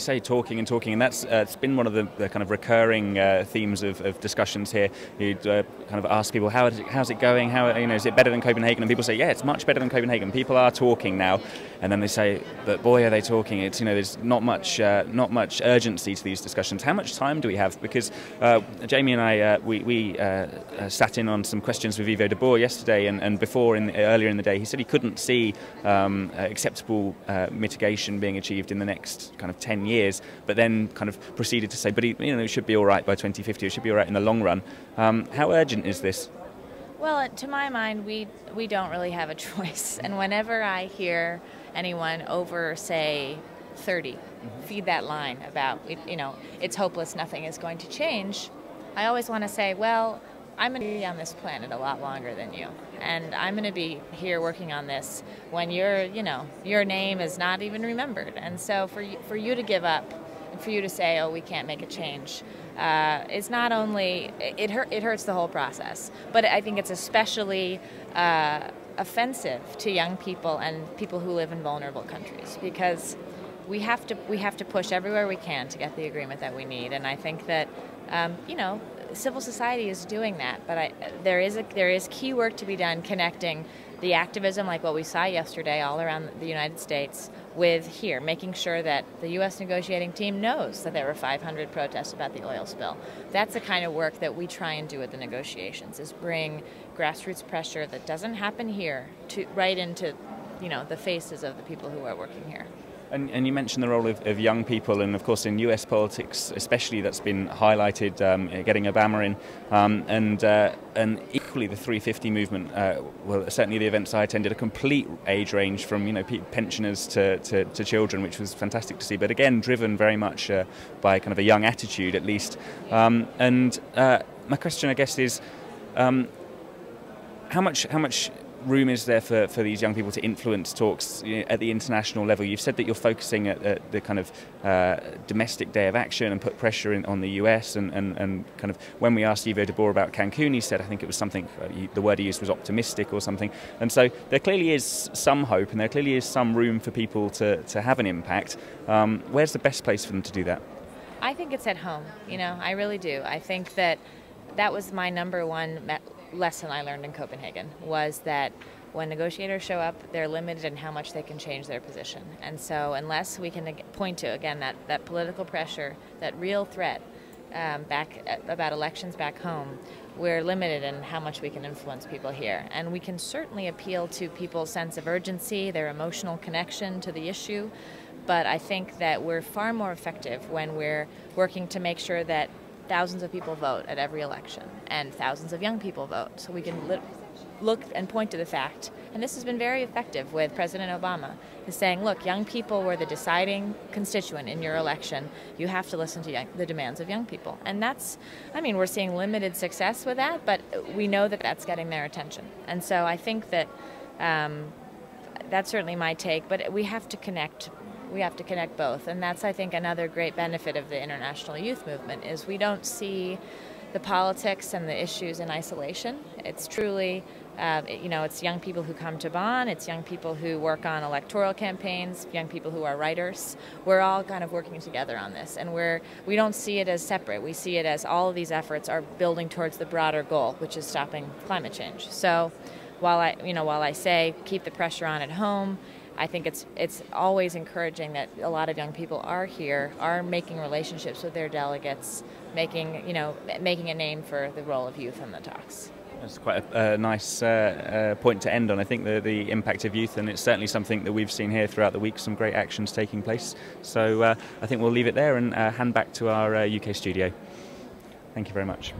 say talking and talking, and that's it's been one of the kind of recurring themes of discussions here. You'd kind of ask people, how's it going? How, is it better than Copenhagen? And people say, yeah, it's much better than Copenhagen. People are talking now, and then they say, but boy, are they talking? It's there's not much urgency to these discussions. How much time do we have? Because Jamie and I we sat in on some questions with Yvo de Boer yesterday, and before earlier in the day, he said he couldn't see acceptable mitigation being achieved in the next kind of 10 years, but then kind of proceeded to say, but it should be all right by 2050. It should be all right in the long run. How urgent is this? Well, to my mind, we don't really have a choice. And whenever I hear anyone over, say, 30 feed that line about it's hopeless, nothing is going to change, I always want to say, well, I'm going to be on this planet a lot longer than you, and I'm going to be here working on this when your name is not even remembered. And so for you to give up and for you to say, oh, we can't make a change, it's not only it hurts the whole process, but I think it's especially offensive to young people and people who live in vulnerable countries, because we have to push everywhere we can to get the agreement that we need. And I think that civil society is doing that, but there is key work to be done connecting the activism, like what we saw yesterday all around the United States, with here, making sure that the U.S. negotiating team knows that there were 500 protests about the oil spill. That's the kind of work that we try and do at the negotiations, is bring grassroots pressure that doesn't happen here right into the faces of the people who are working here. And you mentioned the role of young people, and of course in US politics especially that's been highlighted, getting Obama in, and equally the 350 movement, well, certainly the events I attended, a complete age range from pensioners to children, which was fantastic to see, but again driven very much by kind of a young attitude at least. And my question, I guess, is how much room is there for these young people to influence talks at the international level? You've said that you're focusing at the kind of domestic day of action and put pressure on the US, and kind of when we asked Yvo de Boer about Cancun, he said, I think it was something, the word he used was optimistic or something. And so there clearly is some hope, and there clearly is some room for people to have an impact. Where's the best place for them to do that? I think it's at home. I really do. I think that was my number one lesson I learned in Copenhagen, was that when negotiators show up, they're limited in how much they can change their position. And so unless we can point to, again, that political pressure, that real threat about elections back home, we're limited in how much we can influence people here. And we can certainly appeal to people's sense of urgency, their emotional connection to the issue, but I think that we're far more effective when we're working to make sure that thousands of people vote at every election, and thousands of young people vote. So we can look and point to the fact, and this has been very effective with President Obama, is saying, look, young people were the deciding constituent in your election. You have to listen to the demands of young people. And we're seeing limited success with that, but we know that that's getting their attention. And so I think that that's certainly my take, but we have to connect. We have to connect both, and that's, I think, another great benefit of the international youth movement, is we don't see the politics and the issues in isolation. It's truly, it's young people who come to Bonn, it's young people who work on electoral campaigns, young people who are writers. We're all kind of working together on this, and we don't see it as separate. We see it as all of these efforts are building towards the broader goal, which is stopping climate change. So while I say keep the pressure on at home, I think it's always encouraging that a lot of young people are here, are making relationships with their delegates, making a name for the role of youth in the talks. That's quite a nice point to end on. I think the impact of youth, and it's certainly something that we've seen here throughout the week, some great actions taking place. So I think we'll leave it there and hand back to our UK studio. Thank you very much.